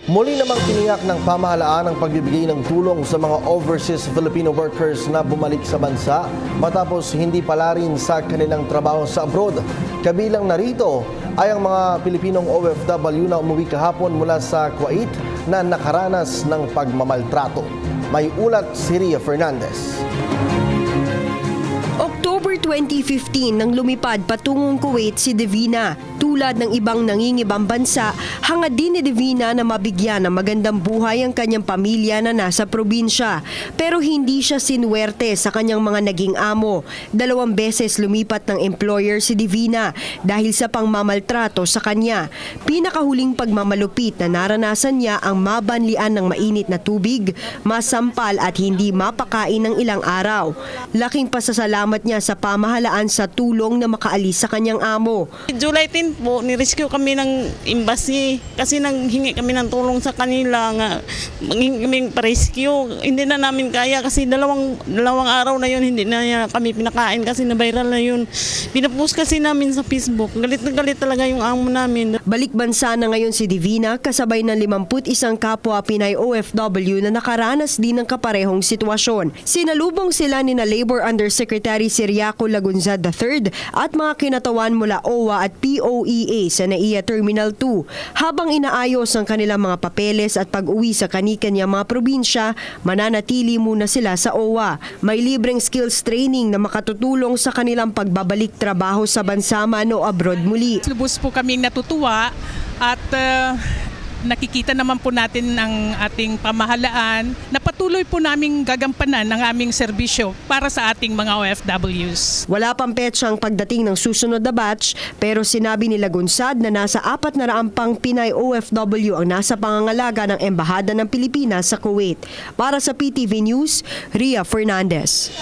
Muli namang tiniyak ng pamahalaan ang pagbibigay ng tulong sa mga overseas Filipino workers na bumalik sa bansa matapos hindi pala rin sa kanilang trabaho sa abroad. Kabilang narito ay ang mga Pilipinong OFW na umuwi kahapon mula sa Kuwait na nakaranas ng pagmamaltrato. May ulat si Ria Fernandez. October 2015 nang lumipad patungong Kuwait si Divina. Tulad ng ibang nangingibang bansa, hangad din ni Divina na mabigyan ng magandang buhay ang kanyang pamilya na nasa probinsya. Pero hindi siya sinuwerte sa kanyang mga naging amo. 2 beses lumipat ng employer si Divina dahil sa pangmamaltrato sa kanya. Pinakahuling pagmamalupit na naranasan niya ang mabanlian ng mainit na tubig, masampal at hindi mapakain ng ilang araw. Laking pasasalamat niya sa pamahalaan sa tulong na makaalis sa kanyang amo. July 10 po, ni-rescue kami ng embassy kasi nanghingi kami ng tulong sa kanila nga manghingi kami pa-rescue. Hindi na namin kaya kasi dalawang araw na yun hindi na kami pinakain kasi na-viral na yun. Pinapost kasi namin sa Facebook. Galit na galit talaga yung amo namin. Balik bansa na ngayon si Divina kasabay ng 51 kapwa Pinay OFW na nakaranas din ng kaparehong sitwasyon. Sinalubong sila ni na Labor Undersecretary Siriaco Lagunzad III at mga kinatawan mula OWA at POEA sa NAIA Terminal 2. Habang inaayos ang kanilang mga papeles at pag-uwi sa kani-kanyang mga probinsya, mananatili muna sila sa OWA. May libreng skills training na makatutulong sa kanilang pagbabalik trabaho sa bansa man o abroad muli. Lubos po kaming natutuwa at nakikita naman po natin ang ating pamahalaan na patuloy po naming gagampanan ng aming serbisyo para sa ating mga OFWs. Wala pang petsang pagdating ng susunod na batch pero sinabi ni Lagunsad na nasa 400 pang Pinay OFW ang nasa pangangalaga ng Embahada ng Pilipinas sa Kuwait. Para sa PTV News, Ria Fernandez.